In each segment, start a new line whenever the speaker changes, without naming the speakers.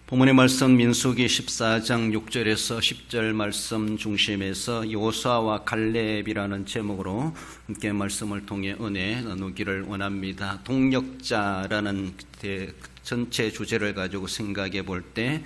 본문의 말씀 민수기 14장 6절에서 10절 말씀 중심에서 여호수아와 갈렙이라는 제목으로 함께 말씀을 통해 은혜 나누기를 원합니다. 동력자라는 전체 주제를 가지고 생각해 볼 때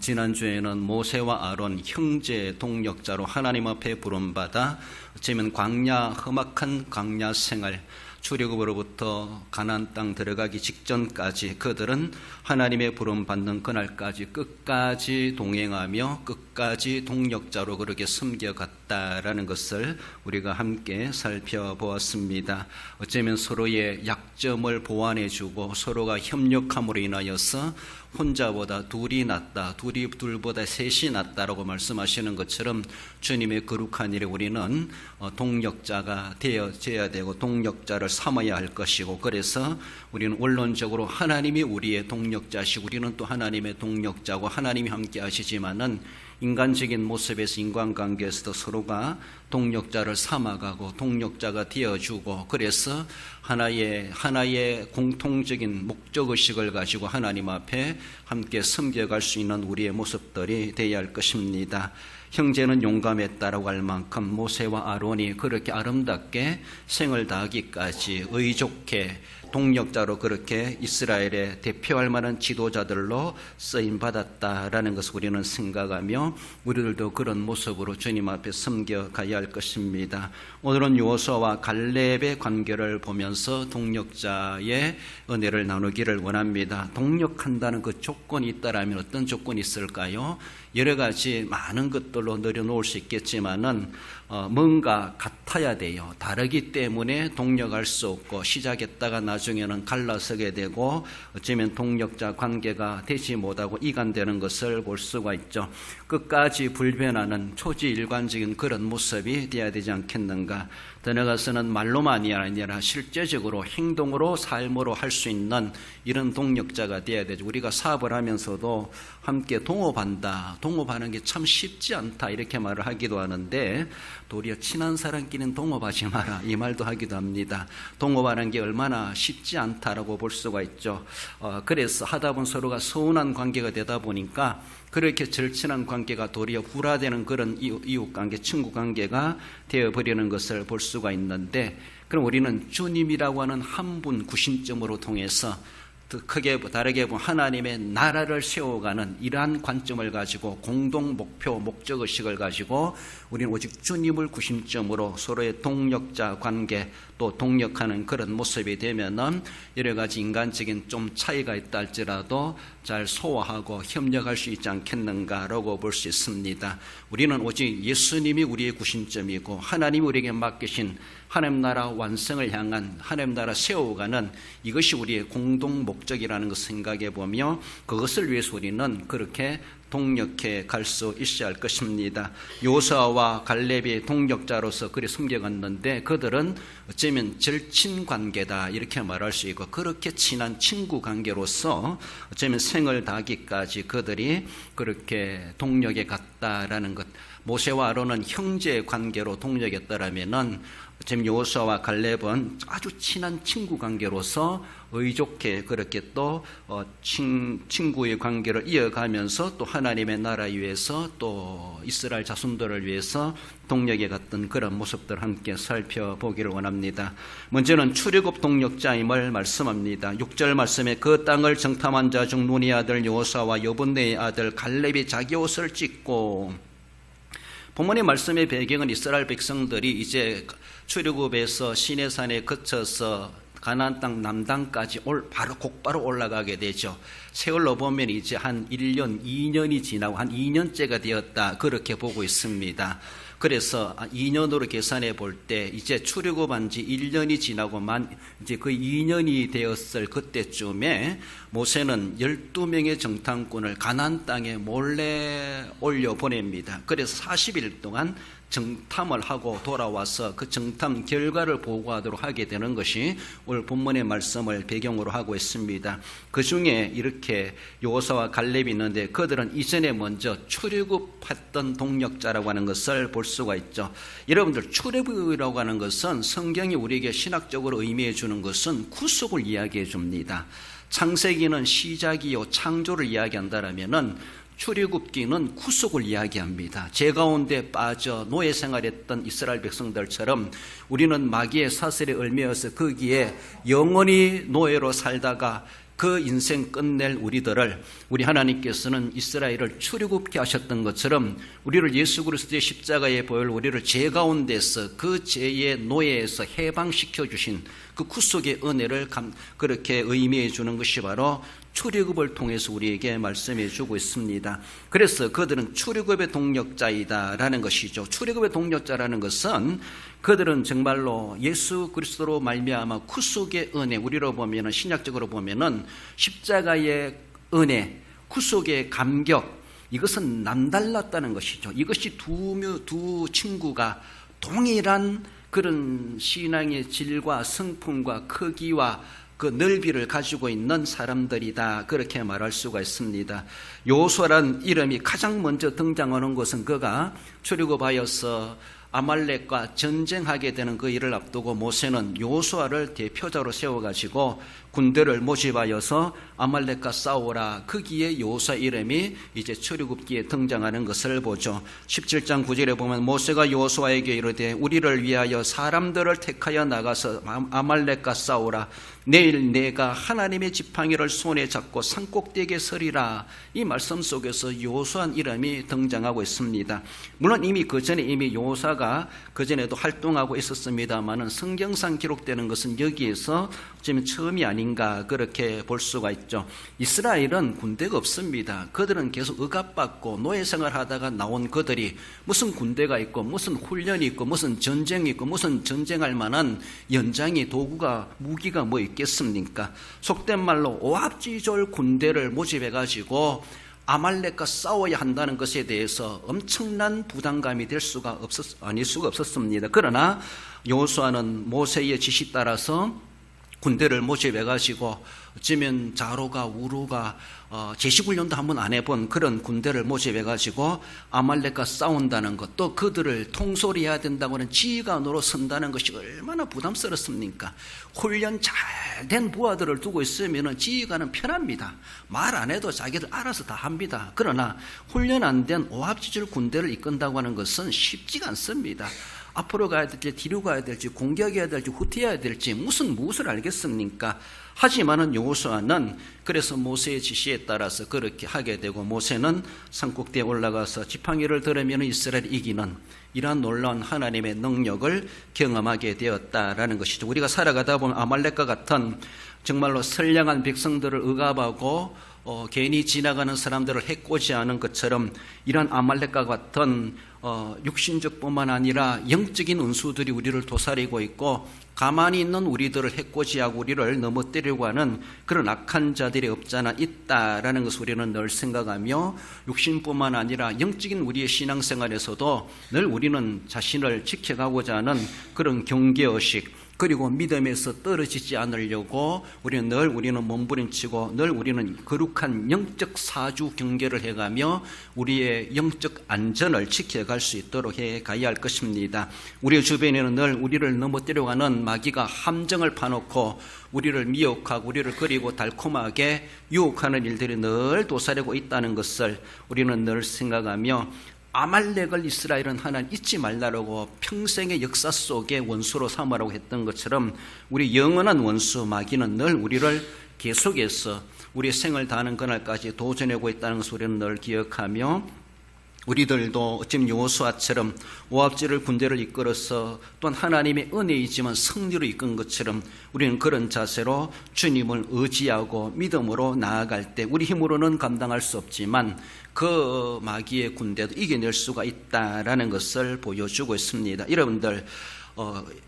지난주에는 모세와 아론 형제 동력자로 하나님 앞에 부름받아 어쩌면 험악한 광야 생활, 출애굽으로부터 가나안 땅 들어가기 직전까지 그들은 하나님의 부름 받는 그날까지 끝까지 동행하며 끝까지 동력자로 그렇게 섬겨갔다라는 것을 우리가 함께 살펴보았습니다. 어쩌면 서로의 약점을 보완해주고 서로가 협력함으로 인하여서 혼자보다 둘이 낫다, 둘이 둘보다 셋이 낫다라고 말씀하시는 것처럼 주님의 거룩한 일에 우리는 동력자가 되어져야 되고 동력자를 삼아야 할 것이고, 그래서 우리는 원론적으로 하나님이 우리의 동력자시고 우리는 또 하나님의 동력자고 하나님이 함께 하시지만은 인간적인 모습에서 인간관계에서도 서로가 동력자를 삼아가고 동력자가 되어주고, 그래서 하나의 공통적인 목적의식을 가지고 하나님 앞에 함께 섬겨갈 수 있는 우리의 모습들이 되어야 할 것입니다. 형제는 용감했다라고 할 만큼 모세와 아론이 그렇게 아름답게 생을 다하기까지 의족해 동력자로 그렇게 이스라엘에 대표할 만한 지도자들로 쓰임받았다라는 것을 우리는 생각하며 우리들도 그런 모습으로 주님 앞에 섬겨가야 할 것입니다. 오늘은 여호수아와 갈렙의 관계를 보면서 동력자의 은혜를 나누기를 원합니다. 동력한다는 그 조건이 있다라면 어떤 조건이 있을까요? 여러 가지 많은 것들로 늘여놓을 수 있겠지만은 뭔가 같아야 돼요. 다르기 때문에 동력할 수 없고 시작했다가 나중에는 갈라서게 되고 어쩌면 동력자 관계가 되지 못하고 이간되는 것을 볼 수가 있죠. 끝까지 불변하는 초지일관적인 그런 모습이 되어야 되지 않겠는가. 더 나아가서는 말로만이 아니라 실제적으로 행동으로 삶으로 할 수 있는 이런 동력자가 되어야 되죠. 우리가 사업을 하면서도 함께 동업한다, 동업하는 게 참 쉽지 않다 이렇게 말을 하기도 하는데, 도리어 친한 사람끼리는 동업하지 마라 이 말도 하기도 합니다. 동업하는 게 얼마나 쉽지 않다라고 볼 수가 있죠. 그래서 하다 보면 서로가 서운한 관계가 되다 보니까 그렇게 절친한 관계가 도리어 불화되는 그런 이웃관계, 친구관계가 되어버리는 것을 볼 수가 있는데, 그럼 우리는 주님이라고 하는 한 분 구심점으로 통해서 더 크게 다르게 보면 하나님의 나라를 세워가는 이러한 관점을 가지고 공동 목표, 목적의식을 가지고 우리는 오직 주님을 구심점으로 서로의 동력자 관계 또 동력하는 그런 모습이 되면은 여러 가지 인간적인 좀 차이가 있다 할지라도 잘 소화하고 협력할 수 있지 않겠는가라고 볼 수 있습니다. 우리는 오직 예수님이 우리의 구심점이고 하나님이 우리에게 맡기신 하나님 나라 완성을 향한 하나님 나라 세워가는 이것이 우리의 공동 목적이라는 것을 생각해 보며 그것을 위해서 우리는 그렇게 동력해 갈 수 있어야 할 것입니다. 여호수아와 갈렙이 동력자로서 그리 섬겨갔는데 그들은 어쩌면 절친 관계다 이렇게 말할 수 있고, 그렇게 친한 친구 관계로서 어쩌면 생을 다하기까지 그들이 그렇게 동력에 갔다라는 것. 모세와 아론은 형제 관계로 동력했다라면은 지금 여호수아와 갈렙은 아주 친한 친구 관계로서 의족해 그렇게 또 친구의 관계를 이어가면서 또 하나님의 나라 위해서 또 이스라엘 자손들을 위해서 동력에 갔던 그런 모습들 함께 살펴보기를 원합니다. 먼저는 출애굽 동력자임을 말씀합니다. 6절 말씀에 그 땅을 정탐한 자 중 눈의 아들 여호수아와 여분네의 아들 갈렙이 자기 옷을 찢고, 본문의 말씀의 배경은 이스라엘 백성들이 이제 출애굽에서 시내산에 거쳐서 가나안 땅 남단까지 곧바로 올라가게 되죠. 세월로 보면 이제 한 1년, 2년이 지나고 한 2년째가 되었다 그렇게 보고 있습니다. 그래서 2년으로 계산해 볼 때 이제 출애굽한 지 1년이 지나고 이제 그 2년이 되었을 그때쯤에 모세는 12명의 정탐꾼을 가나안 땅에 몰래 올려 보냅니다. 그래서 40일 동안 정탐을 하고 돌아와서 그 정탐 결과를 보고하도록 하게 되는 것이 오늘 본문의 말씀을 배경으로 하고 있습니다. 그 중에 이렇게 여호수아와 갈렙이 있는데 그들은 이전에 먼저 출애굽했던 동력자라고 하는 것을 볼 수가 있죠. 여러분들, 출애굽이라고 하는 것은 성경이 우리에게 신학적으로 의미해 주는 것은 구속을 이야기해 줍니다. 창세기는 시작이요 창조를 이야기한다라면은 출애굽기는 구속을 이야기합니다. 죄 가운데 빠져 노예 생활했던 이스라엘 백성들처럼 우리는 마귀의 사슬에 얽매여서 거기에 영원히 노예로 살다가 그 인생 끝낼 우리들을 우리 하나님께서는 이스라엘을 출애굽게 하셨던 것처럼 우리를 예수 그리스도의 십자가의 보혈 우리를 죄 가운데서 그 죄의 노예에서 해방시켜 주신 그 구속의 은혜를 그렇게 의미해 주는 것이 바로 출애굽을 통해서 우리에게 말씀해 주고 있습니다. 그래서 그들은 출애굽의 동력자이다라는 것이죠. 출애굽의 동력자라는 것은 그들은 정말로 예수 그리스도로 말미암아 구속의 은혜, 우리로 보면은 신약적으로 보면은 십자가의 은혜, 구속의 감격, 이것은 남달랐다는 것이죠. 이것이 두 친구가 동일한 그런 신앙의 질과 성품과 크기와 그 넓이를 가지고 있는 사람들이다, 그렇게 말할 수가 있습니다. 여호수아란 이름이 가장 먼저 등장하는 것은 그가 출애굽하여서 아말렉과 전쟁하게 되는 그 일을 앞두고 모세는 여호수아를 대표자로 세워가지고 군대를 모집하여서 아말렉과 싸우라, 거기에 여호수아 이름이 이제 출애굽기에 등장하는 것을 보죠. 17장 9절에 보면 모세가 여호수아에게 이르되 우리를 위하여 사람들을 택하여 나가서 아말렉과 싸우라. 내일 내가 하나님의 지팡이를 손에 잡고 산꼭대기에 서리라. 이 말씀 속에서 여호수아 이름이 등장하고 있습니다. 물론 이미 그 전에 여호수아가 그 전에도 활동하고 있었습니다만은 성경상 기록되는 것은 여기에서 지금 처음이 아닌가 그렇게 볼 수가 있죠. 이스라엘은 군대가 없습니다. 그들은 계속 억압받고 노예 생활하다가 나온 그들이 무슨 군대가 있고 무슨 훈련이 있고 무슨 전쟁이 있고 무슨 전쟁할 만한 연장이 도구가 무기가 뭐 있겠습니까? 속된 말로 오합지졸 군대를 모집해가지고 아말렉과 싸워야 한다는 것에 대해서 엄청난 부담감이 아닐 수가 없었습니다. 그러나 여호수아는 모세의 지시 따라서 군대를 모집해가지고 어쩌면 자로가 우루가 제시훈련도 한번 안 해본 그런 군대를 모집해가지고 아말렉과 싸운다는 것, 또 그들을 통솔해야 된다고 하는 지휘관으로 선다는 것이 얼마나 부담스럽습니까? 훈련 잘된 부하들을 두고 있으면 지휘관은 편합니다. 말 안 해도 자기들 알아서 다 합니다. 그러나 훈련 안 된 오합지졸 군대를 이끈다고 하는 것은 쉽지가 않습니다. 앞으로 가야 될지 뒤로 가야 될지 공격해야 될지 후퇴해야 될지 무엇을 알겠습니까? 하지만은 여호수아는 그래서 모세의 지시에 따라서 그렇게 하게 되고 모세는 산꼭대에 올라가서 지팡이를 들으면 이스라엘이 이기는 이러한 놀라운 하나님의 능력을 경험하게 되었다라는 것이죠. 우리가 살아가다 보면 아말렉과 같은 정말로 선량한 백성들을 억압하고 괜히 지나가는 사람들을 해코지하는 것처럼 이런 아말렉과 같은 육신적 뿐만 아니라 영적인 운수들이 우리를 도사리고 있고 가만히 있는 우리들을 해코지하고 우리를 넘어뜨리려고 하는 그런 악한 자들이 없잖아 있다라는 것을 우리는 늘 생각하며 육신뿐만 아니라 영적인 우리의 신앙생활에서도 늘 우리는 자신을 지켜가고자 하는 그런 경계의식, 그리고 믿음에서 떨어지지 않으려고 우리는 몸부림치고 늘 우리는 거룩한 영적 사주 경계를 해가며 우리의 영적 안전을 지켜갈 수 있도록 해가야 할 것입니다. 우리 주변에는 늘 우리를 넘어뜨려가는 마귀가 함정을 파놓고 우리를 미혹하고 우리를 그리고 달콤하게 유혹하는 일들이 늘 도사리고 있다는 것을 우리는 늘 생각하며 아말렉을 이스라엘은 하나님 잊지 말라고 평생의 역사 속에 원수로 삼으라고 했던 것처럼 우리 영원한 원수 마귀는 늘 우리를 계속해서 우리의 생을 다하는 그날까지 도전하고 있다는 것을 우리는 늘 기억하며 우리들도 어쩌면 여호수아처럼 오합지졸 군대를 이끌어서 또한 하나님의 은혜이지만 승리로 이끈 것처럼 우리는 그런 자세로 주님을 의지하고 믿음으로 나아갈 때 우리 힘으로는 감당할 수 없지만 그 마귀의 군대도 이겨낼 수가 있다라는 것을 보여주고 있습니다. 여러분들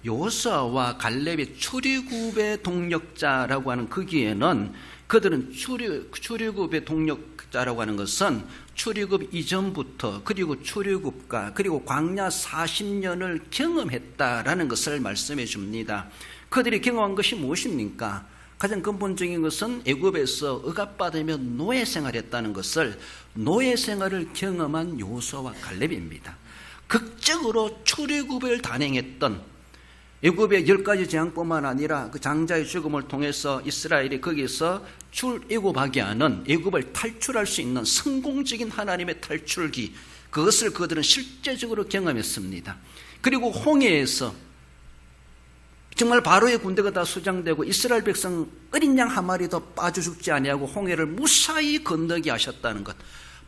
여호수아와 갈렙의 출애굽의 동력자라고 하는 거기에는 그들은 출애굽의 동력자라고 하는 것은 출애굽 이전부터 그리고 출애굽과 그리고 광야 40년을 경험했다라는 것을 말씀해 줍니다. 그들이 경험한 것이 무엇입니까? 가장 근본적인 것은 애굽에서 억압받으며 노예 생활했다는 것을 노예 생활을 경험한 여호수아와 갈렙입니다. 극적으로 출애굽을 단행했던 애굽의 10가지 재앙뿐만 아니라 그 장자의 죽음을 통해서 이스라엘이 거기서 출애굽하게 하는, 애굽을 탈출할 수 있는 성공적인 하나님의 탈출기, 그것을 그들은 실제적으로 경험했습니다. 그리고 홍해에서 정말 바로의 군대가 다 수장되고 이스라엘 백성 어린 양 한 마리도 빠져 죽지 아니하고 홍해를 무사히 건너게 하셨다는 것,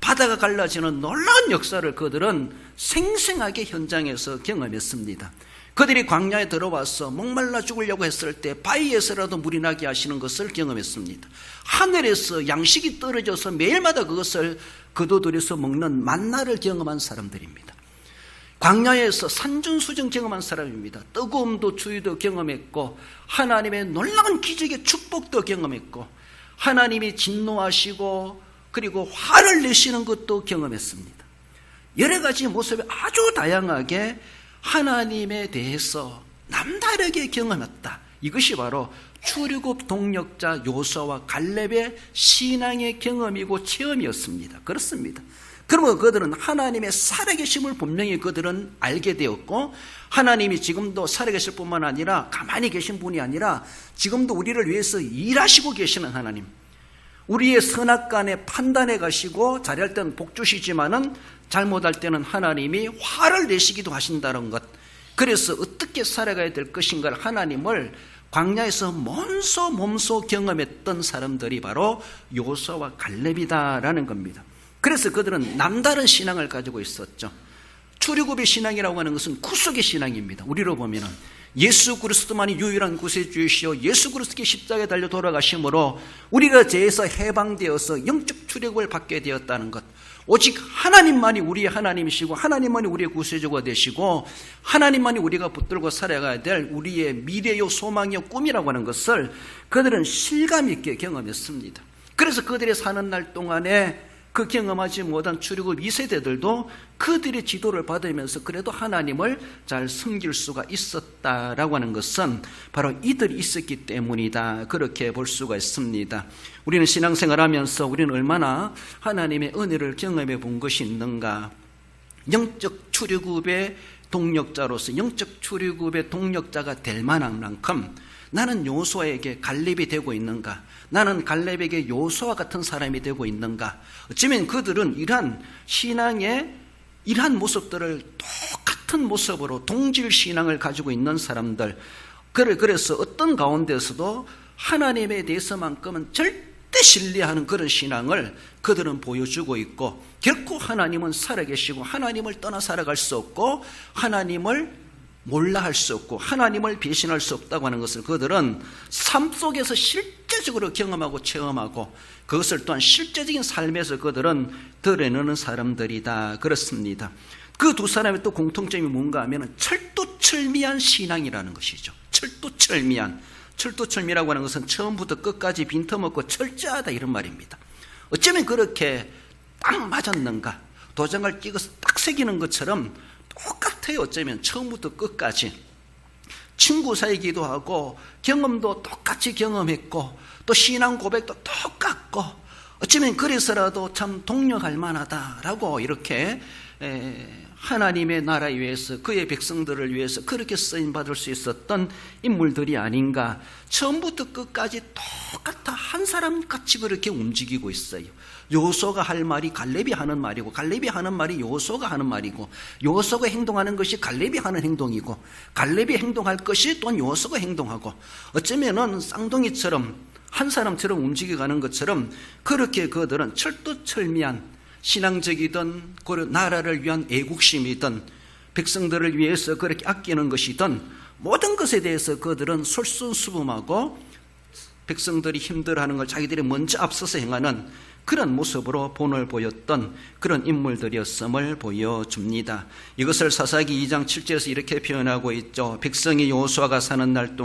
바다가 갈라지는 놀라운 역사를 그들은 생생하게 현장에서 경험했습니다. 그들이 광야에 들어와서 목말라 죽으려고 했을 때 바위에서라도 물이 나게 하시는 것을 경험했습니다. 하늘에서 양식이 떨어져서 매일마다 그것을 거둬들여서 먹는 만나를 경험한 사람들입니다. 광야에서 산전수전 경험한 사람입니다. 뜨거움도 추위도 경험했고 하나님의 놀라운 기적의 축복도 경험했고 하나님이 진노하시고 그리고 화를 내시는 것도 경험했습니다. 여러 가지 모습이 아주 다양하게 하나님에 대해서 남다르게 경험했다. 이것이 바로 출애굽 동력자 요수아와 갈렙의 신앙의 경험이고 체험이었습니다. 그렇습니다. 그러면 그들은 하나님의 살아계심을 분명히 그들은 알게 되었고, 하나님이 지금도 살아계실 뿐만 아니라 가만히 계신 분이 아니라 지금도 우리를 위해서 일하시고 계시는 하나님, 우리의 선악간에 판단해 가시고 잘할 때는 복 주시지만은 잘못할 때는 하나님이 화를 내시기도 하신다는 것, 그래서 어떻게 살아가야 될 것인가를 하나님을 광야에서 몸소 경험했던 사람들이 바로 요수아와 갈렙이다라는 겁니다. 그래서 그들은 남다른 신앙을 가지고 있었죠. 출애굽의 신앙이라고 하는 것은 구속의 신앙입니다. 우리로 보면은 예수 그리스도만이 유일한 구세주이시오, 예수 그리스도께 십자가에 달려 돌아가심으로 우리가 죄에서 해방되어서 영적 출애굽을 받게 되었다는 것, 오직 하나님만이 우리의 하나님이시고 하나님만이 우리의 구세주가 되시고 하나님만이 우리가 붙들고 살아가야 될 우리의 미래요 소망이요 꿈이라고 하는 것을 그들은 실감 있게 경험했습니다. 그래서 그들이 사는 날 동안에 그 경험하지 못한 출애굽 2세대들도 그들의 지도를 받으면서 그래도 하나님을 잘 섬길 수가 있었다라고 하는 것은 바로 이들이 있었기 때문이다, 그렇게 볼 수가 있습니다. 우리는 신앙생활하면서 우리는 얼마나 하나님의 은혜를 경험해 본 것이 있는가. 영적 출애굽의 동력자로서 영적 출애굽의 동력자가 될 만한 만큼 나는 요수아에게 갈렙이 되고 있는가, 나는 갈렙에게 요수아 같은 사람이 되고 있는가. 어쩌면 그들은 이러한 신앙의 이러한 모습들을 똑같은 모습으로 동질 신앙을 가지고 있는 사람들, 그래서 어떤 가운데서도 하나님에 대해서만큼은 절대 신뢰하는 그런 신앙을 그들은 보여주고 있고, 결코 하나님은 살아계시고 하나님을 떠나 살아갈 수 없고 하나님을 몰라 할 수 없고 하나님을 배신할 수 없다고 하는 것을 그들은 삶 속에서 실제적으로 경험하고 체험하고 그것을 또한 실제적인 삶에서 그들은 드러내는 사람들이다, 그렇습니다. 그 두 사람의 또 공통점이 뭔가 하면 철두철미한 신앙이라는 것이죠. 철두철미라고 하는 것은 처음부터 끝까지 빈틈없고 철저하다, 이런 말입니다. 어쩌면 그렇게 딱 맞았는가, 도장을 찍어서 딱 새기는 것처럼 똑같아요. 어쩌면 처음부터 끝까지 친구 사이기도 하고 경험도 똑같이 경험했고 또 신앙 고백도 똑같고 어쩌면 그래서라도 참 동력할 만하다라고 이렇게 하나님의 나라에 위해서 그의 백성들을 위해서 그렇게 쓰임받을 수 있었던 인물들이 아닌가. 처음부터 끝까지 똑같아 한 사람같이 그렇게 움직이고 있어요. 요수아가 할 말이 갈렙이 하는 말이고 갈렙이 하는 말이 요수아가 하는 말이고 요수아가 행동하는 것이 갈렙이 하는 행동이고 갈렙이 행동할 것이 또한 요수아가 행동하고 어쩌면은 쌍둥이처럼 한 사람처럼 움직여가는 것처럼 그렇게 그들은 철두철미한 신앙적이든 나라를 위한 애국심이든 백성들을 위해서 그렇게 아끼는 것이든 모든 것에 대해서 그들은 솔선수범하고 백성들이 힘들어하는 걸 자기들이 먼저 앞서서 행하는 그런 모습으로 본을 보였던 그런 인물들이었음을 보여줍니다. 이것을 사사기 2장 7절에서 이렇게 표현하고 있죠. 백성이 요수아가 사는 날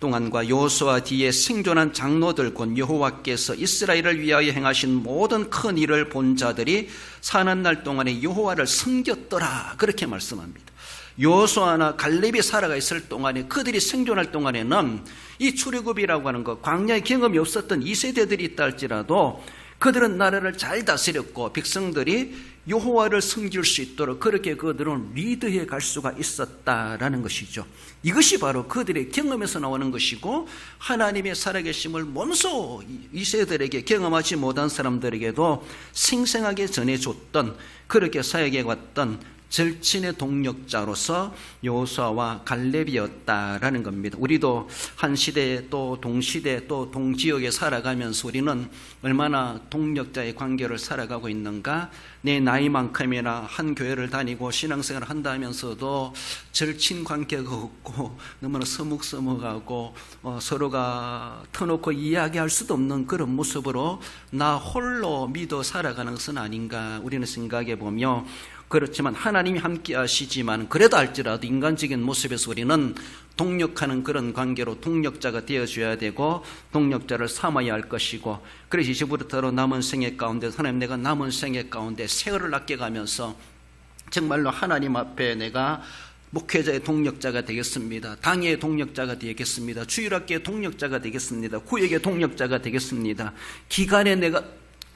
동안과 요수아 뒤에 생존한 장로들 곧 여호와께서 이스라엘을 위하여 행하신 모든 큰 일을 본 자들이 사는 날 동안에 여호와를 섬겼더라, 그렇게 말씀합니다. 요수아나 갈렙이 살아가 있을 동안에 그들이 생존할 동안에는 이 출애굽이라고 하는 것, 광야의 경험이 없었던 2세대들이 있다 할지라도 그들은 나라를 잘 다스렸고 백성들이 여호와를 섬길 수 있도록 그렇게 그들은 리드해 갈 수가 있었다라는 것이죠. 이것이 바로 그들의 경험에서 나오는 것이고, 하나님의 살아계심을 먼저 이 세대들에게 경험하지 못한 사람들에게도 생생하게 전해줬던, 그렇게 사역해 왔던 절친의 동력자로서 여호수아와 갈렙이었다라는 겁니다. 우리도 한 시대에 또 동시대 또 동지역에 살아가면서 우리는 얼마나 동력자의 관계를 살아가고 있는가. 내 나이만큼이나 한 교회를 다니고 신앙생활을 한다면서도 절친 관계가 없고 너무나 서먹서먹하고 서로가 터놓고 이야기할 수도 없는 그런 모습으로 나 홀로 믿어 살아가는 것은 아닌가 우리는 생각해 보며, 그렇지만 하나님이 함께 하시지만 그래도 할지라도 인간적인 모습에서 우리는 동력하는 그런 관계로 동력자가 되어줘야 되고 동력자를 삼아야 할 것이고, 그래서 이제부터로 남은 생애 가운데 하나님, 내가 남은 생애 가운데 세월을 아껴가면서 정말로 하나님 앞에 내가 목회자의 동력자가 되겠습니다. 당의 동력자가 되겠습니다. 주일학교의 동력자가 되겠습니다. 구역의 동력자가 되겠습니다. 기간에 내가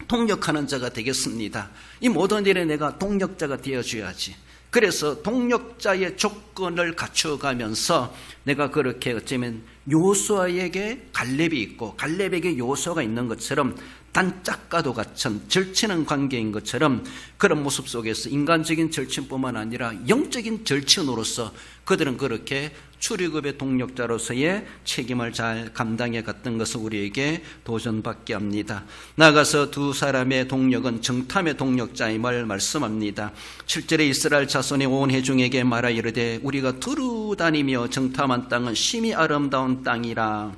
동력하는 자가 되겠습니다. 이 모든 일에 내가 동력자가 되어줘야지. 그래서 동력자의 조건을 갖춰가면서 내가 그렇게 어쩌면 여호수아에게 갈렙이 있고 갈렙에게 여호수아가 있는 것처럼 단짝과도 같은 절친한 관계인 것처럼, 그런 모습 속에서 인간적인 절친뿐만 아니라 영적인 절친으로서 그들은 그렇게 출애굽의 동력자로서의 책임을 잘 감당해 갔던 것을 우리에게 도전받게 합니다. 나아가서 두 사람의 동력은 정탐의 동력자임을 말씀합니다. 7절에 이스라엘 자손의 온 회중에게 말하 이르되 우리가 두루 다니며 정탐한 땅은 심히 아름다운 땅이라.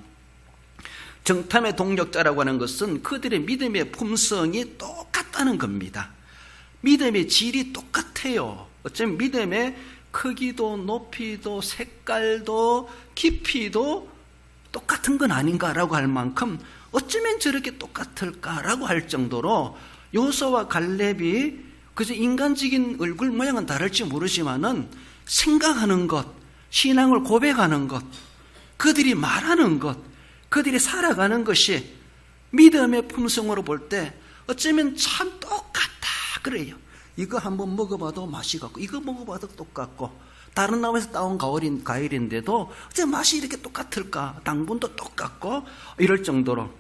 정탐의 동력자라고 하는 것은 그들의 믿음의 품성이 똑같다는 겁니다. 믿음의 질이 똑같아요. 어쩌면 믿음의 크기도 높이도 색깔도 깊이도 똑같은 건 아닌가라고 할 만큼 어쩌면 저렇게 똑같을까라고 할 정도로 여호수아와 갈렙이 그저 인간적인 얼굴 모양은 다를지 모르지만은 생각하는 것, 신앙을 고백하는 것, 그들이 말하는 것, 그들이 살아가는 것이 믿음의 품성으로 볼 때 어쩌면 참 똑같다 그래요. 이거 한번 먹어봐도 맛이 같고 이거 먹어봐도 똑같고 다른 나무에서 따온 과일인데도 어째 맛이 이렇게 똑같을까, 당분도 똑같고 이럴 정도로.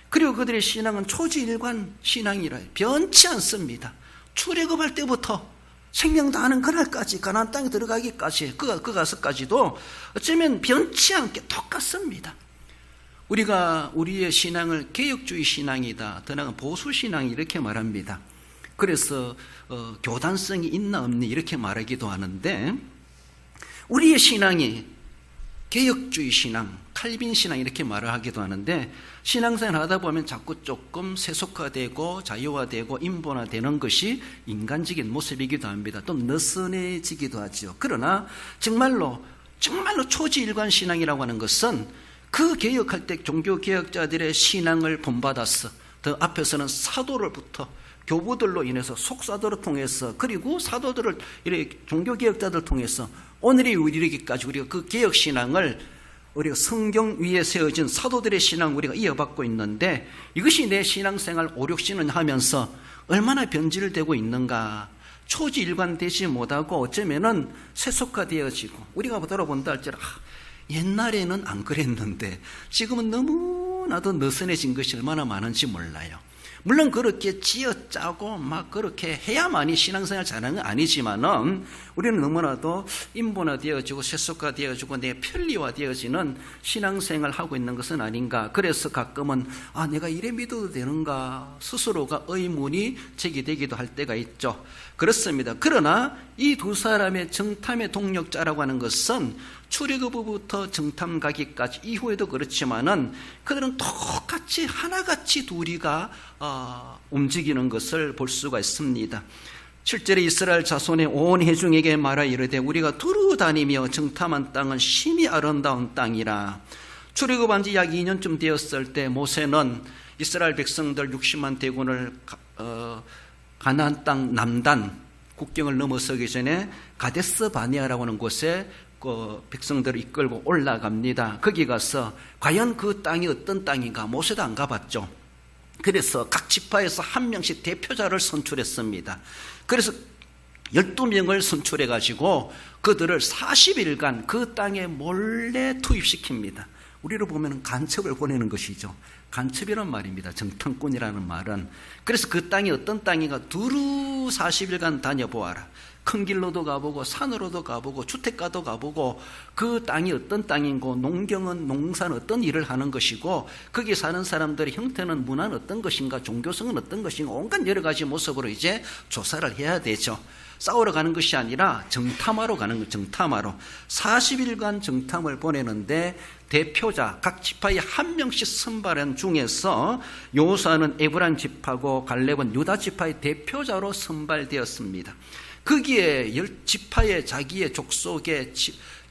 그리고 그들의 신앙은 초지일관 신앙이라 변치 않습니다. 출애굽할 때부터 생명 다하는 그날까지, 가나안 땅에 들어가기까지, 그 가서까지도 어쩌면 변치 않게 똑같습니다. 우리가 우리의 신앙을 개혁주의 신앙이다, 더 나아가 보수 신앙 이렇게 말합니다. 그래서 교단성이 있나 없니 이렇게 말하기도 하는데, 우리의 신앙이 개혁주의 신앙, 칼빈 신앙 이렇게 말을 하기도 하는데, 신앙생활 하다 보면 자꾸 조금 세속화되고 자유화되고 인본화되는 것이 인간적인 모습이기도 합니다. 또 느슨해지기도 하죠. 그러나 정말로 초지일관 신앙이라고 하는 것은 그 개혁할 때 종교개혁자들의 신앙을 본받았어. 더 앞에서는 사도를부터 교부들로 인해서 속사도를 통해서, 그리고 사도들을 이렇게 종교개혁자들 통해서 오늘에 이르기까지 우리가 그 개혁신앙을 우리가 성경 위에 세워진 사도들의 신앙 우리가 이어받고 있는데, 이것이 내 신앙생활 5, 6, 10년 하면서 얼마나 변질되고 있는가. 초지일관되지 못하고 어쩌면은 세속화되어지고, 우리가 돌아본다 할지라도 옛날에는 안 그랬는데 지금은 너무나도 느슨해진 것이 얼마나 많은지 몰라요. 물론 그렇게 쥐어짜고 막 그렇게 해야만이 신앙생활 잘하는 건 아니지만은 우리는 너무나도 인본화되어지고 세속화되어지고 내 편리화되어지는 신앙생활을 하고 있는 것은 아닌가. 그래서 가끔은 내가 이래 믿어도 되는가 스스로가 의문이 제기되기도 할 때가 있죠. 그렇습니다. 그러나 이 두 사람의 정탐의 동력자라고 하는 것은 출애굽부터 정탐 가기까지 이후에도 그렇지만은 그들은 똑같이 하나같이 둘이가 움직이는 것을 볼 수가 있습니다. 7절에 이스라엘 자손의 온 회중에게 말하 이르되 우리가 두루 다니며 정탐한 땅은 심히 아름다운 땅이라. 출애굽한 지 약 2년쯤 되었을 때 모세는 이스라엘 백성들 60만 대군을 가나안 땅 남단 국경을 넘어서기 전에 가데스 바네아라고 하는 곳에 그 백성들을 이끌고 올라갑니다. 거기 가서 과연 그 땅이 어떤 땅인가, 모세도 안 가봤죠. 그래서 각 지파에서 한 명씩 대표자를 선출했습니다. 그래서 12명을 선출해 가지고 그들을 40일간 그 땅에 몰래 투입시킵니다. 우리로 보면 간첩을 보내는 것이죠. 간첩이란 말입니다. 정탐꾼이라는 말은. 그래서 그 땅이 어떤 땅인가 두루 40일간 다녀보아라. 큰 길로도 가보고 산으로도 가보고 주택가도 가보고 그 땅이 어떤 땅인고 농경은 농사는 어떤 일을 하는 것이고 거기 사는 사람들의 형태는 문화는 어떤 것인가 종교성은 어떤 것인가 온갖 여러 가지 모습으로 이제 조사를 해야 되죠. 싸우러 가는 것이 아니라 정탐하러 가는 것, 정탐하러 40일간 정탐을 보내는데 대표자 각 지파에 한 명씩 선발한 중에서 여호수아는 에브라임 지파고 갈렙은 유다 지파의 대표자로 선발되었습니다. 거기에 10지파의 자기의 족속의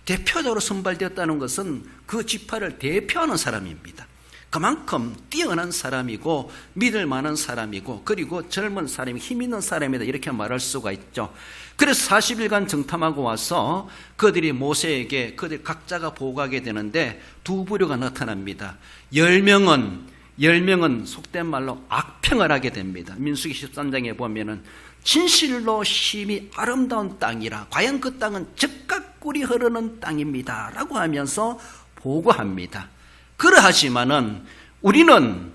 대표자로 선발되었다는 것은 그 지파를 대표하는 사람입니다. 그만큼 뛰어난 사람이고 믿을 만한 사람이고 그리고 젊은 사람이 힘 있는 사람이다 이렇게 말할 수가 있죠. 그래서 40일간 정탐하고 와서 그들이 모세에게 그들 각자가 보고하게 되는데 두 부류가 나타납니다. 10명은 속된 말로 악평을 하게 됩니다. 민수기 13장에 보면은 진실로 심히 아름다운 땅이라 과연 그 땅은 젖과 꿀이 흐르는 땅입니다 라고 하면서 보고합니다. 그러하지만은 우리는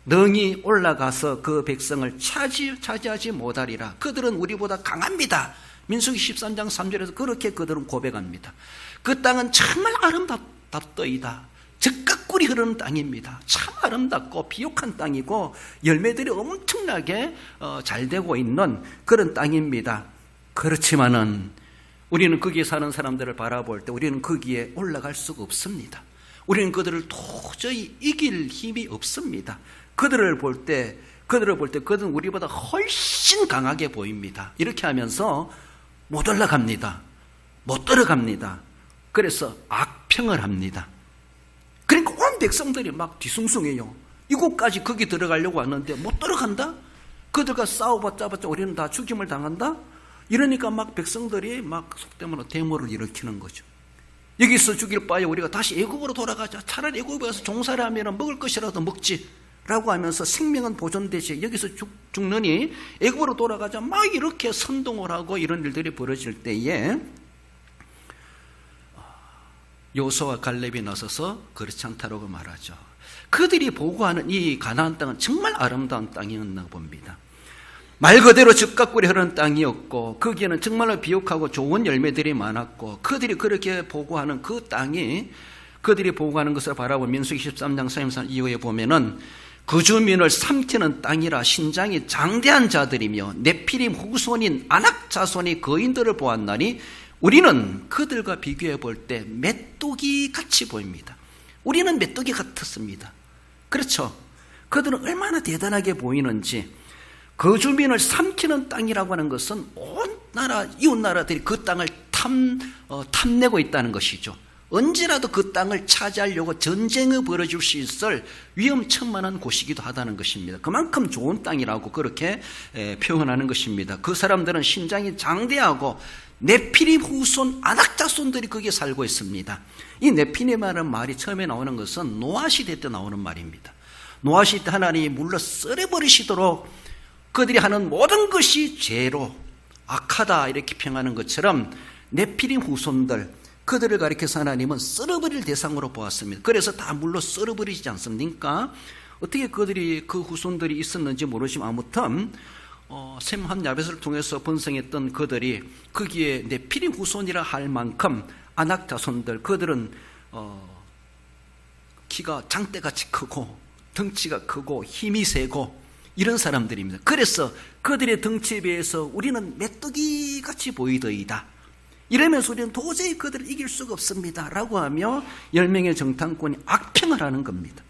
능히 올라가서 그 백성을 차지하지 못하리라. 그들은 우리보다 강합니다. 민수기 13장 3절에서 그렇게 그들은 고백합니다. 그 땅은 정말 아름답더이다. 젖과 꿀이 흐르는 땅입니다. 참 아름답고 비옥한 땅이고 열매들이 엄청나게 잘 되고 있는 그런 땅입니다. 그렇지만은 우리는 거기에 사는 사람들을 바라볼 때 우리는 거기에 올라갈 수가 없습니다. 우리는 그들을 도저히 이길 힘이 없습니다. 그들을 볼 때 그들은 우리보다 훨씬 강하게 보입니다. 이렇게 하면서 못 올라갑니다. 못 들어갑니다. 그래서 악평을 합니다. 그러니까 온 백성들이 막 뒤숭숭해요. 이곳까지 거기 들어가려고 왔는데 못 들어간다? 그들과 싸워봤자 우리는 다 죽임을 당한다? 이러니까 막 백성들이 막 속된 말로 데모를 일으키는 거죠. 여기서 죽일 바에 우리가 다시 애굽으로 돌아가자. 차라리 애굽에 가서 종살이 하면 먹을 것이라도 먹지 라고 하면서 생명은 보존되지 여기서 죽느니 애굽으로 돌아가자. 막 이렇게 선동을 하고 이런 일들이 벌어질 때에 여호수아와 갈렙이 나서서 그렇지 않다라고 말하죠. 그들이 보고하는 이 가나안 땅은 정말 아름다운 땅이었나 봅니다. 말 그대로 젖과 꿀이 흐르는 땅이었고 거기에는 정말로 비옥하고 좋은 열매들이 많았고 그들이 그렇게 보고하는 그 땅이 그들이 보고하는 것을 바라본 민수기 13장 33 이후에 보면은 그 주민을 삼키는 땅이라 신장이 장대한 자들이며 네피림 후손인 아낙 자손이 거인들을 보았나니 우리는 그들과 비교해 볼 때 메뚜기 같이 보입니다. 우리는 메뚜기 같았습니다. 그렇죠? 그들은 얼마나 대단하게 보이는지 그 주민을 삼키는 땅이라고 하는 것은 온 나라, 이웃 나라들이 그 땅을 탐내고 있다는 것이죠. 언제라도 그 땅을 차지하려고 전쟁이 벌어질 수 있을 위험천만한 곳이기도 하다는 것입니다. 그만큼 좋은 땅이라고 그렇게 표현하는 것입니다. 그 사람들은 신장이 장대하고 네피림 후손 아낙 자손들이 거기에 살고 있습니다. 이 네피림이라는 말이 처음에 나오는 것은 노아 시대 때 나오는 말입니다. 노아 시대 하나님이 물러 썰어버리시도록 그들이 하는 모든 것이 죄로 악하다 이렇게 평하는 것처럼 네피림 후손들 그들을 가리켜서 하나님은 썰어버릴 대상으로 보았습니다. 그래서 다 물로 썰어버리지 않습니까? 어떻게 그들이 그 후손들이 있었는지 모르지만 아무튼 셈 한 야벳을 통해서 번성했던 그들이 거기에 네피림 후손이라 할 만큼 아낙 자손들 그들은 키가 장대같이 크고 덩치가 크고 힘이 세고 이런 사람들입니다. 그래서 그들의 덩치에 비해서 우리는 메뚜기같이 보이더이다. 이러면서 우리는 도저히 그들을 이길 수가 없습니다 라고 하며 10명의 정탐꾼이 악평을 하는 겁니다.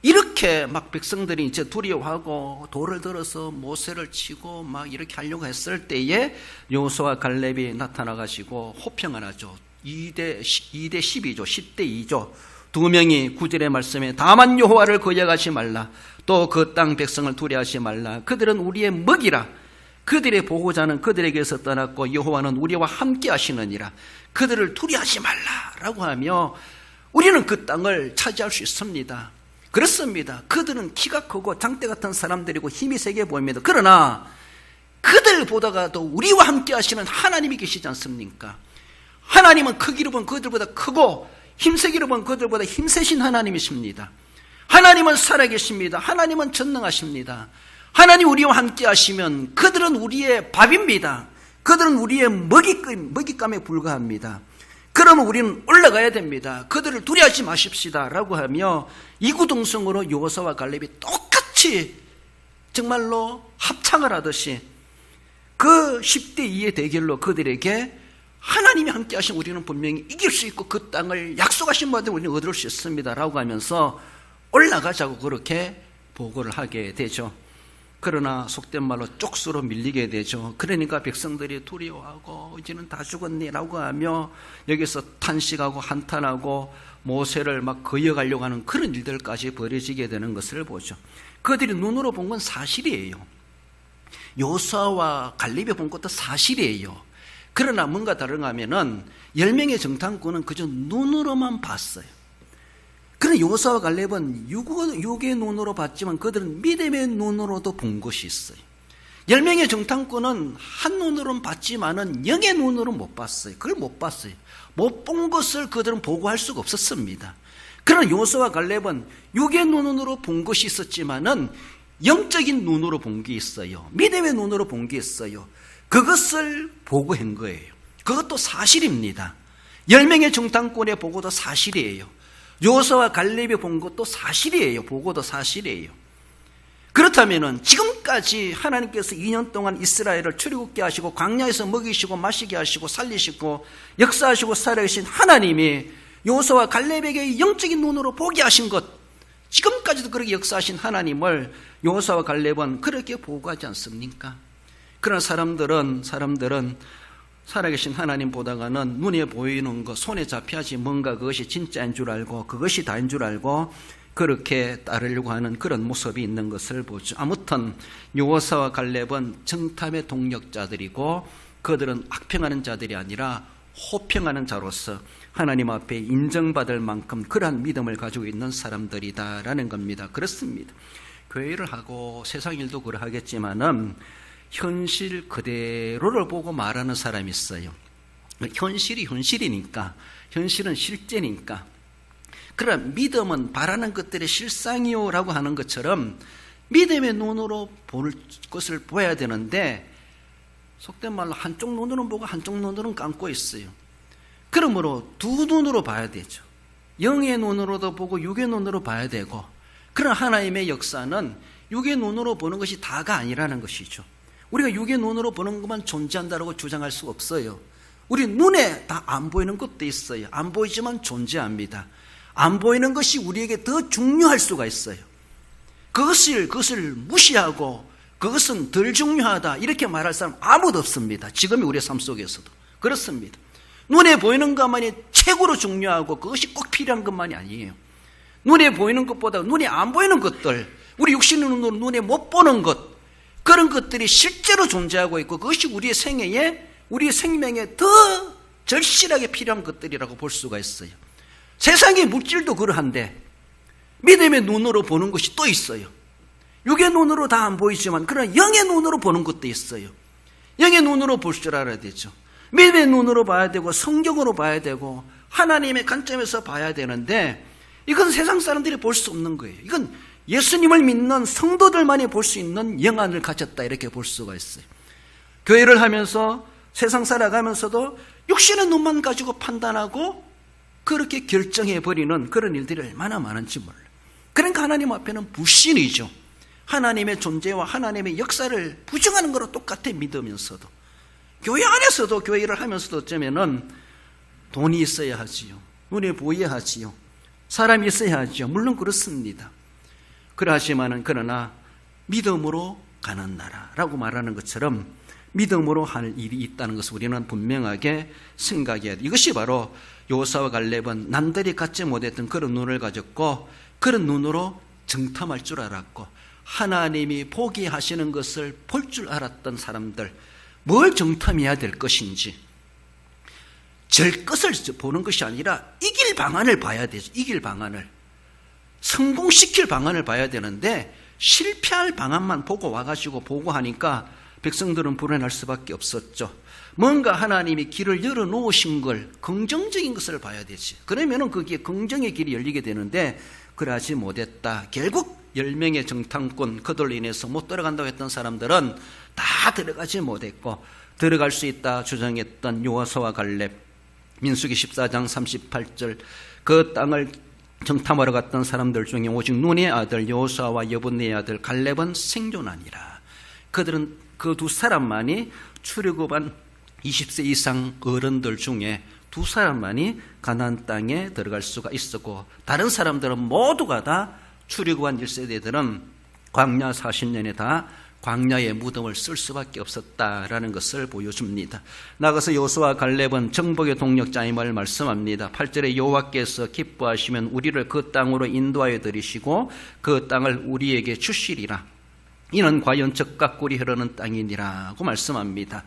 이렇게 막 백성들이 이제 두려워하고 돌을 들어서 모세를 치고 막 이렇게 하려고 했을 때에 여호수아와 갈렙이 나타나가지고 호평을 하죠. 2대 12조 10대 2조 두 명이 9절의 말씀에 다만 여호와를 거역하지 말라. 또 그 땅 백성을 두려워하지 말라. 그들은 우리의 먹이라. 그들의 보호자는 그들에게서 떠났고 여호와는 우리와 함께 하시느니라. 그들을 두려워하지 말라라고 하며 우리는 그 땅을 차지할 수 있습니다. 그렇습니다. 그들은 키가 크고 장대 같은 사람들이고 힘이 세게 보입니다. 그러나 그들보다도 우리와 함께 하시는 하나님이 계시지 않습니까? 하나님은 크기로 보면 그들보다 크고 힘세기로 보면 그들보다 힘세신 하나님이십니다. 하나님은 살아계십니다. 하나님은 전능하십니다. 하나님 우리와 함께 하시면 그들은 우리의 밥입니다. 그들은 우리의 먹잇감에 불과합니다. 그러면 우리는 올라가야 됩니다. 그들을 두려워하지 마십시다 라고 하며 이구동성으로 여호수아와 갈렙이 똑같이 정말로 합창을 하듯이 그 10대 2의 대결로 그들에게 하나님이 함께 하신 우리는 분명히 이길 수 있고 그 땅을 약속하신 바대로 우리는 얻을 수 있습니다 라고 하면서 올라가자고 그렇게 보고를 하게 되죠. 그러나 속된 말로 쪽수로 밀리게 되죠. 그러니까 백성들이 두려워하고 이제는 다 죽었네 라고 하며 여기서 탄식하고 한탄하고 모세를 막 거역하려고 하는 그런 일들까지 벌어지게 되는 것을 보죠. 그들이 눈으로 본 건 사실이에요. 여호수아와 갈렙이 본 것도 사실이에요. 그러나 뭔가 다른가 하면은 10명의 정탐꾼은 그저 눈으로만 봤어요. 그러나 여호수아와 갈렙은 육의 눈으로 봤지만 그들은 믿음의 눈으로도 본 것이 있어요. 10명의 정탐꾼은 한 눈으로는 봤지만은 영의 눈으로 못 봤어요. 그걸 못 봤어요. 못 본 것을 그들은 보고할 수가 없었습니다. 그러나 여호수아와 갈렙은 육의 눈으로 본 것이 있었지만은 영적인 눈으로 본 게 있어요. 믿음의 눈으로 본 게 있어요. 그것을 보고한 거예요. 그것도 사실입니다. 10명의 정탐꾼의 보고도 사실이에요. 여호수아와 갈렙이 본 것도 사실이에요. 보고도 사실이에요. 그렇다면은 지금까지 하나님께서 2년 동안 이스라엘을 출애굽게 하시고 광야에서 먹이시고 마시게 하시고 살리시고 역사하시고 살아계신 하나님이 여호수아와 갈렙에게 영적인 눈으로 보게 하신 것, 지금까지도 그렇게 역사하신 하나님을 여호수아와 갈렙은 그렇게 보고하지 않습니까? 그러나 사람들은 살아계신 하나님 보다가는 눈에 보이는 것, 손에 잡혀야지 뭔가 그것이 진짜인 줄 알고 그것이 다인 줄 알고 그렇게 따르려고 하는 그런 모습이 있는 것을 보죠. 아무튼 여호수아와 갈렙은 정탐의 동력자들이고 그들은 악평하는 자들이 아니라 호평하는 자로서 하나님 앞에 인정받을 만큼 그러한 믿음을 가지고 있는 사람들이다라는 겁니다. 그렇습니다. 교회를 하고 세상 일도 그러하겠지만은 현실 그대로를 보고 말하는 사람이 있어요. 현실이 현실이니까, 현실은 실제니까. 그러나 믿음은 바라는 것들의 실상이요 라고 하는 것처럼 믿음의 눈으로 볼 것을 보아야 되는데 속된 말로 한쪽 눈으로는 보고 한쪽 눈으로는 감고 있어요. 그러므로 두 눈으로 봐야 되죠. 영의 눈으로도 보고 육의 눈으로 봐야 되고, 그러나 하나님의 역사는 육의 눈으로 보는 것이 다가 아니라는 것이죠. 우리가 육의 눈으로 보는 것만 존재한다고 주장할 수 없어요. 우리 눈에 다 안 보이는 것도 있어요. 안 보이지만 존재합니다. 안 보이는 것이 우리에게 더 중요할 수가 있어요. 그것을 무시하고 그것은 덜 중요하다 이렇게 말할 사람 아무도 없습니다. 지금의 우리의 삶 속에서도 그렇습니다. 눈에 보이는 것만이 최고로 중요하고 그것이 꼭 필요한 것만이 아니에요. 눈에 보이는 것보다 눈에 안 보이는 것들, 우리 육신의 눈으로 눈에 못 보는 것, 그런 것들이 실제로 존재하고 있고 그것이 우리의 생명에 더 절실하게 필요한 것들이라고 볼 수가 있어요. 세상의 물질도 그러한데 믿음의 눈으로 보는 것이 또 있어요. 육의 눈으로 다 안 보이지만 그러나 영의 눈으로 보는 것도 있어요. 영의 눈으로 볼 줄 알아야 되죠. 믿음의 눈으로 봐야 되고 성경으로 봐야 되고 하나님의 관점에서 봐야 되는데 이건 세상 사람들이 볼 수 없는 거예요. 이건 예수님을 믿는 성도들만이 볼 수 있는 영안을 가졌다 이렇게 볼 수가 있어요. 교회를 하면서 세상 살아가면서도 육신의 눈만 가지고 판단하고 그렇게 결정해버리는 그런 일들이 얼마나 많은지 몰라요. 그러니까 하나님 앞에는 불신이죠. 하나님의 존재와 하나님의 역사를 부정하는 거로 똑같아 믿으면서도 교회 안에서도 교회 일을 하면서도 어쩌면은 돈이 있어야 하지요. 눈에 보여야 하지요. 사람이 있어야 하지요. 물론 그렇습니다. 그러하지만은 그러나 믿음으로 가는 나라라고 말하는 것처럼 믿음으로 할 일이 있다는 것을 우리는 분명하게 생각해야 돼. 이것이 바로 여호수아와 갈렙은 남들이 갖지 못했던 그런 눈을 가졌고 그런 눈으로 정탐할 줄 알았고 하나님이 보게 하시는 것을 볼 줄 알았던 사람들, 뭘 정탐해야 될 것인지 절 것을 보는 것이 아니라 이길 방안을 봐야 되죠. 이길 방안을. 성공시킬 방안을 봐야 되는데 실패할 방안만 보고 와가지고 보고하니까 백성들은 불안할 수밖에 없었죠. 뭔가 하나님이 길을 열어놓으신 걸, 긍정적인 것을 봐야 되지. 그러면은 거기에 긍정의 길이 열리게 되는데 그러하지 못했다. 결국 10명의 정탐꾼, 그들로 인해서 못 들어간다고 했던 사람들은 다 들어가지 못했고, 들어갈 수 있다 주장했던 여호수아와 갈렙, 민수기 14장 38절, 그 땅을 정탐하러 갔던 사람들 중에 오직 눈의 아들 여호수아와 여분의 아들 갈렙은 생존하니라. 그들은 그 두 사람만이 출애굽한 20세 이상 어른들 중에 두 사람만이 가나안 땅에 들어갈 수가 있었고, 다른 사람들은 모두가 다 출애굽한 1세대들은 광야 40년에 다 광야의 무덤을 쓸 수밖에 없었다라는 것을 보여줍니다. 나가서 여호수아와 갈렙은 정복의 동력자임을 말씀합니다. 8절에 여호와께서 기뻐하시면 우리를 그 땅으로 인도하여 들이시고 그 땅을 우리에게 주시리라. 이는 과연 젖과 꿀이 흐르는 땅이니라고 말씀합니다.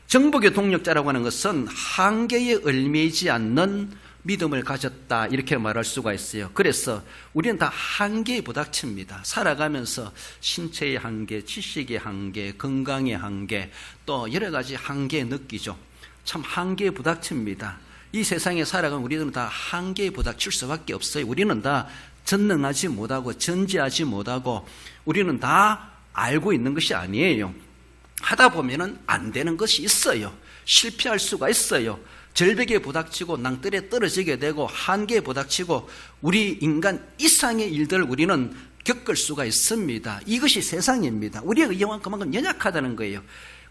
정복의 동력자라고 하는 것은 한계에 얽매이지 않는 믿음을 가졌다, 이렇게 말할 수가 있어요. 그래서 우리는 다 한계에 부닥칩니다. 살아가면서 신체의 한계, 지식의 한계, 건강의 한계, 또 여러 가지 한계 느끼죠. 참 한계에 부닥칩니다. 이 세상에 살아가면 우리들은 다 한계에 부닥칠 수밖에 없어요. 우리는 다 전능하지 못하고 전지하지 못하고 우리는 다 알고 있는 것이 아니에요. 하다 보면은 안 되는 것이 있어요. 실패할 수가 있어요. 절벽에 부닥치고 낭떠러지에 떨어지게 되고 한계에 부닥치고 우리 인간 이상의 일들을 우리는 겪을 수가 있습니다. 이것이 세상입니다. 우리의 의형은 그만큼 연약하다는 거예요.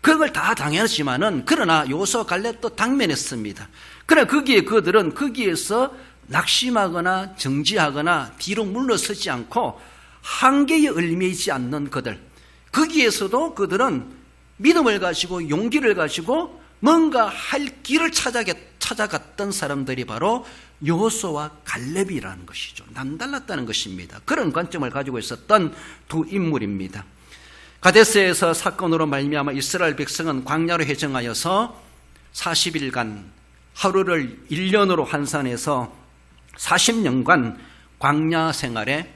그걸 다 당연하지만은 그러나 여호수아 갈렙도 당면했습니다. 그러나 그들은 거기에서 낙심하거나 정지하거나 뒤로 물러서지 않고 한계에 얽매이지 않는 그들, 거기에서도 그들은 믿음을 가지고 용기를 가지고 뭔가 할 길을 찾아갔던 사람들이 바로 여호수아와 갈렙이라는 것이죠. 남달랐다는 것입니다. 그런 관점을 가지고 있었던 두 인물입니다. 가데스에서 사건으로 말미암아 이스라엘 백성은 광야로 회정하여서 40일간 하루를 1년으로 환산해서 40년간 광야 생활에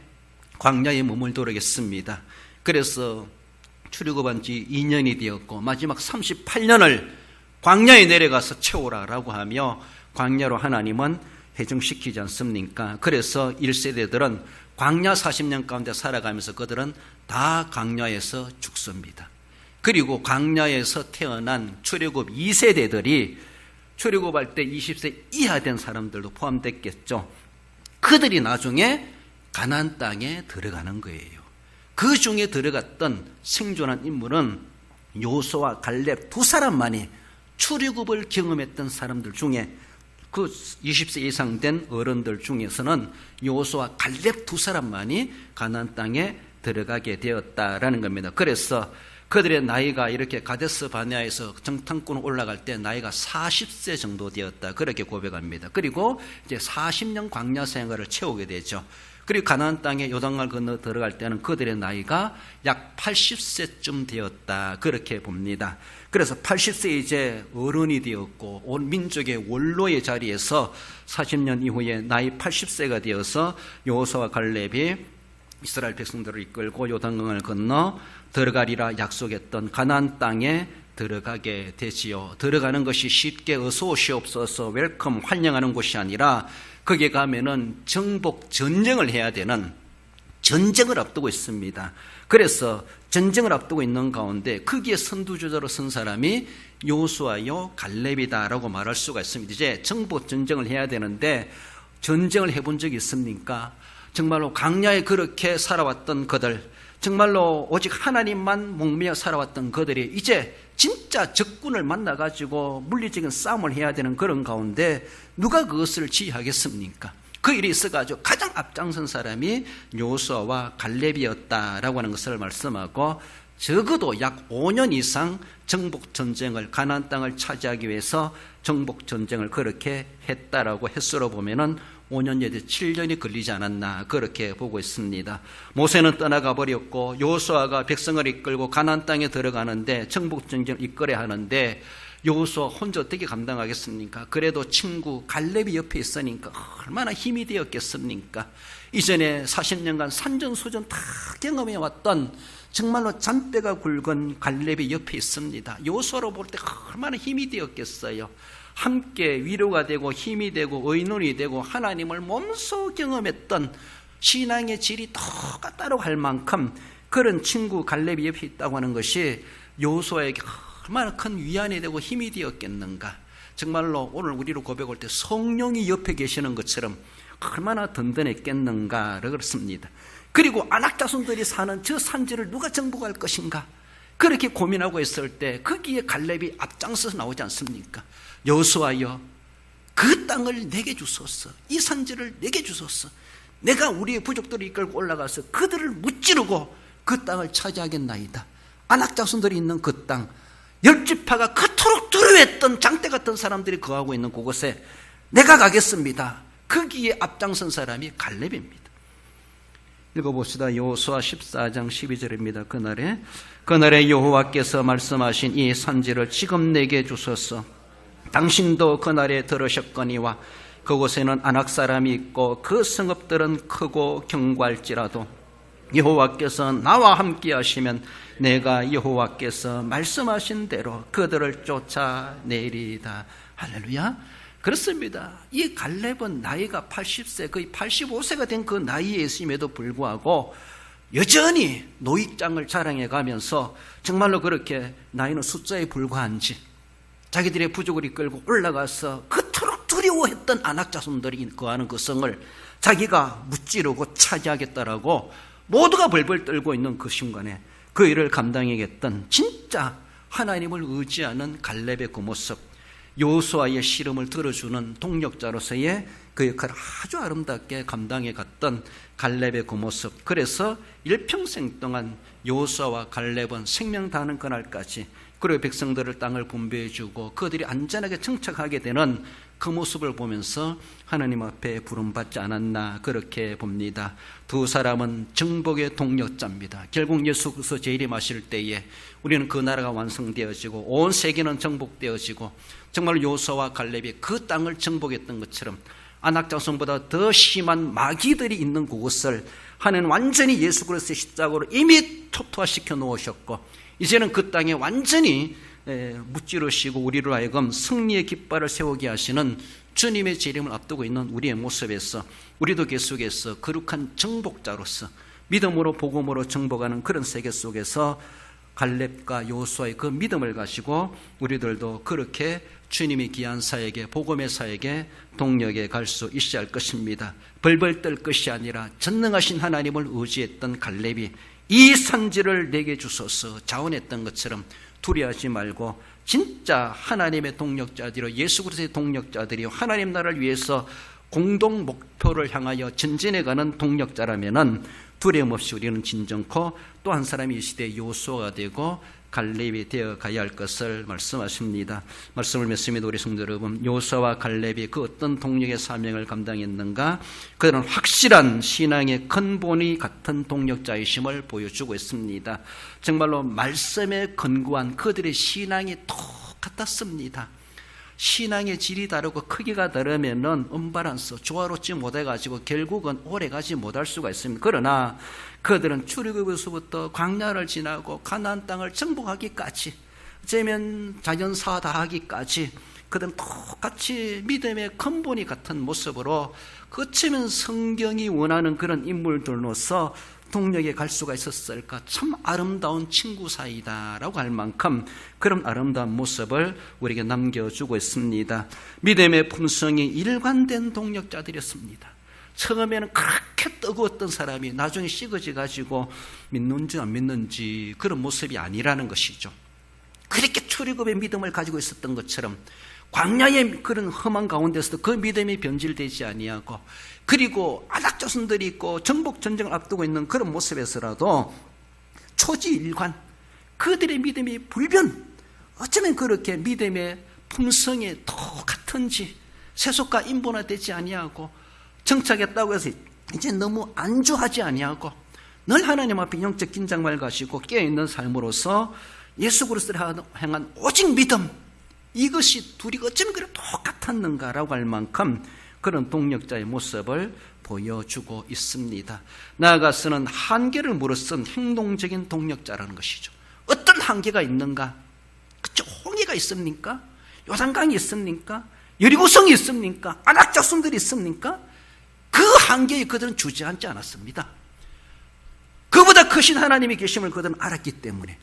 광야에 머물도록 했습니다. 그래서 출애굽한 지 2년이 되었고 마지막 38년을 광야에 내려가서 채우라라고 하며 광야로 하나님은 회중시키지 않습니까? 그래서 1세대들은 광야 40년 가운데 살아가면서 그들은 다 광야에서 죽습니다. 그리고 광야에서 태어난 출애굽 2세대들이 출애굽할 때 20세 이하 된 사람들도 포함됐겠죠. 그들이 나중에 가나안 땅에 들어가는 거예요. 그 중에 들어갔던 생존한 인물은 여호수아와 갈렙 두 사람만이 출애굽을 경험했던 사람들 중에 그 20세 이상 된 어른들 중에서는 여호수아와 갈렙 두 사람만이 가나안 땅에 들어가게 되었다라는 겁니다. 그래서 그들의 나이가 이렇게 가데스 바네아에서 정탐꾼 올라갈 때 나이가 40세 정도 되었다, 그렇게 고백합니다. 그리고 이제 40년 광야 생활을 채우게 되죠. 그리고 가나안 땅에 요단강을 건너 들어갈 때는 그들의 나이가 약 80세쯤 되었다, 그렇게 봅니다. 그래서 80세 이제 어른이 되었고 온 민족의 원로의 자리에서 40년 이후에 나이 80세가 되어서 여호수아와 갈렙이 이스라엘 백성들을 이끌고 요단강을 건너 들어가리라 약속했던 가나안 땅에 들어가게 되지요. 들어가는 것이 쉽게 어서 오시옵소서 웰컴 환영하는 곳이 아니라 거기에 가면은 정복 전쟁을 해야 되는, 전쟁을 앞두고 있습니다. 그래서 전쟁을 앞두고 있는 가운데 거기에 선두주자로 선 사람이 여호수아요 갈렙이다라고 말할 수가 있습니다. 이제 정복 전쟁을 해야 되는데 전쟁을 해본 적이 있습니까? 정말로 광야에 그렇게 살아왔던 그들, 정말로 오직 하나님만 목매어 살아왔던 그들이 이제 진짜 적군을 만나가지고 물리적인 싸움을 해야 되는 그런 가운데 누가 그것을 지휘하겠습니까? 그 일이 있어가지고 가장 앞장선 사람이 여호수아와 갈렙이었다라고 하는 것을 말씀하고, 적어도 약 5년 이상 정복전쟁을, 가나안 땅을 차지하기 위해서 정복전쟁을 그렇게 했다라고 횟수로 보면은 5년 내지 7년이 걸리지 않았나, 그렇게 보고 있습니다. 모세는 떠나가 버렸고 여호수아가 백성을 이끌고 가나안 땅에 들어가는데 정복전쟁을 이끌어야 하는데 여호수아 혼자 어떻게 감당하겠습니까? 그래도 친구 갈렙이 옆에 있으니까 얼마나 힘이 되었겠습니까? 이전에 40년간 산전수전 다 경험해왔던 정말로 잔뼈가 굵은 갈렙이 옆에 있습니다. 여호수아로 볼 때 얼마나 힘이 되었겠어요. 함께 위로가 되고 힘이 되고 의논이 되고 하나님을 몸소 경험했던 신앙의 질이 똑같다고 할 만큼 그런 친구 갈렙이 옆에 있다고 하는 것이 여호수아에게 얼마나 큰 위안이 되고 힘이 되었겠는가. 정말로 오늘 우리로 고백할 때 성령이 옆에 계시는 것처럼 얼마나 든든했겠는가를 그렇습니다. 그리고 아낙 자손들이 사는 저 산지를 누가 정복할 것인가, 그렇게 고민하고 있을 때 거기에 갈렙이 앞장서서 나오지 않습니까? 여호수아여, 그 땅을 내게 주소서. 이 산지를 내게 주소서. 내가 우리의 부족들을 이끌고 올라가서 그들을 무찌르고 그 땅을 차지하겠나이다. 아낙 자손들이 있는 그 땅, 열지파가 그토록 두려워했던 장대 같은 사람들이 거하고 있는 그곳에 내가 가겠습니다. 거기에 앞장선 사람이 갈렙입니다. 읽어봅시다. 여호수아 14장 12절입니다. 그날에 여호와께서 말씀하신 이 산지를 지금 내게 주소서. 당신도 그날에 들으셨거니와 그곳에는 아낙 사람이 있고 그 성읍들은 크고 견고할지라도 여호와께서 나와 함께 하시면 내가 여호와께서 말씀하신 대로 그들을 쫓아내리다. 할렐루야. 그렇습니다. 이 갈렙은 나이가 80세 거의 85세가 된 그 나이에 있음에도 불구하고 여전히 노익장을 자랑해 가면서 정말로 그렇게 나이는 숫자에 불과한지 자기들의 부족을 이끌고 올라가서 그토록 두려워했던 아낙 자손들이 거하는 그 성을 자기가 무찌르고 차지하겠다라고 모두가 벌벌 떨고 있는 그 순간에 그 일을 감당하겠던 진짜 하나님을 의지하는 갈렙의 그 모습, 여호수아의 시름을 들어주는 동력자로서의 그 역할을 아주 아름답게 감당해 갔던 갈렙의 그 모습. 그래서 일평생 동안 여호수아와 갈렙은 생명 다하는 그날까지 그리고 백성들을 땅을 분배해 주고 그들이 안전하게 정착하게 되는 그 모습을 보면서 하나님 앞에 부름받지 않았나 그렇게 봅니다. 두 사람은 정복의 동력자입니다. 결국 예수께서 재림하실 때에 우리는 그 나라가 완성되어지고 온 세계는 정복되어지고 정말 여호수아와 갈렙이 그 땅을 정복했던 것처럼 아낙 자손보다 더 심한 마귀들이 있는 그곳을 하나님은 완전히 예수 그리스도의 십자가로 이미 토토화시켜 놓으셨고 이제는 그 땅에 완전히 무찌르시고 우리로 하여금 승리의 깃발을 세우게 하시는 주님의 재림을 앞두고 있는 우리의 모습에서 우리도 계속해서 거룩한 정복자로서 믿음으로 복음으로 정복하는 그런 세계 속에서 갈렙과 여호수아의 그 믿음을 가지고 우리들도 그렇게 주님이 귀한 사역에 복음의 사역에 동력에 갈 수 있어야 할 것입니다. 벌벌 떨 것이 아니라 전능하신 하나님을 의지했던 갈렙이 이 산지를 내게 주소서 자원했던 것처럼 두려워하지 말고 진짜 하나님의 동력자들이요 예수 그리스도의 동력자들이요 하나님 나라를 위해서 공동 목표를 향하여 전진해가는 동력자라면은 두려움 없이 우리는 진정코 또 한 사람이 이 시대의 여호수아가 되고 갈렙이 되어 가야 할 것을 말씀하십니다. 말씀을 맺습니다. 우리 성도 여러분, 여호수아와 갈렙이 그 어떤 동력의 사명을 감당했는가? 그들은 확실한 신앙의 근본이 같은 동력자이심을 보여주고 있습니다. 정말로 말씀에 근거한 그들의 신앙이 똑같았습니다. 신앙의 질이 다르고 크기가 다르면은 은발한서 조화롭지 못해가지고 결국은 오래가지 못할 수가 있습니다. 그러나 그들은 출애굽에서부터 광야를 지나고 가나안 땅을 정복하기까지 어쩌면 자연사 다 하기까지 그들은 똑같이 믿음의 근본이 같은 모습으로 어쩌면 성경이 원하는 그런 인물들로서 동력에 갈 수가 있었을까? 참 아름다운 친구 사이다라고 할 만큼 그런 아름다운 모습을 우리에게 남겨주고 있습니다. 믿음의 품성이 일관된 동력자들이었습니다. 처음에는 그렇게 뜨거웠던 사람이 나중에 식어져 가지고 믿는지 안 믿는지 그런 모습이 아니라는 것이죠. 그렇게 출애굽의 믿음을 가지고 있었던 것처럼 광야의 그런 험한 가운데서도 그 믿음이 변질되지 아니하고 그리고 아낙 자손들이 있고 정복 전쟁을 앞두고 있는 그런 모습에서라도 초지일관 그들의 믿음이 불변 어쩌면 그렇게 믿음의 품성이 똑같은지 세속과 인본화되지 아니하고 정착했다고 해서 이제 너무 안주하지 아니하고 늘 하나님 앞에 영적 긴장을 가지고 깨어있는 삶으로서 예수 그리스도를 향한 오직 믿음 이것이 둘이 어쩜 그렇게 똑같았는가라고 할 만큼 그런 동력자의 모습을 보여주고 있습니다. 나아가서는 한계를 물어쓴 행동적인 동력자라는 것이죠. 어떤 한계가 있는가? 그쵸? 홍해가 있습니까? 요단강이 있습니까? 여리고성이 있습니까? 안악자손들이 있습니까? 그 한계에 그들은 주저앉지 않았습니다. 그보다 크신 하나님이 계심을 그들은 알았기 때문에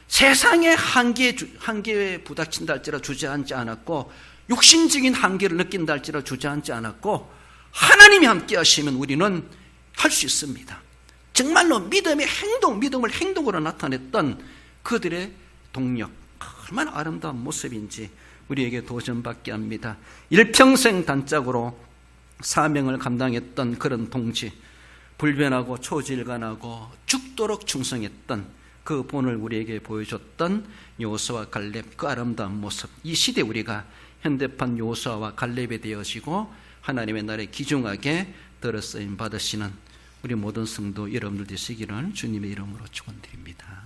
세상의 한계에 부닥친다 할지라도 주저앉지 않았고, 육신적인 한계를 느낀다 할지라도 주저앉지 않았고, 하나님이 함께 하시면 우리는 할 수 있습니다. 정말로 믿음을 행동으로 나타냈던 그들의 동력, 얼마나 아름다운 모습인지 우리에게 도전받게 합니다. 일평생 단짝으로 사명을 감당했던 그런 동지, 불변하고 초질간하고 죽도록 충성했던 그 본을 우리에게 보여줬던 여호수아와 갈렙, 그 아름다운 모습, 이 시대 우리가 현대판 여호수아와 갈렙이 되어지고 하나님의 나라에 귀중하게 들어쓰임 받으시는 우리 모든 성도 여러분들 되시기를 주님의 이름으로 축원드립니다.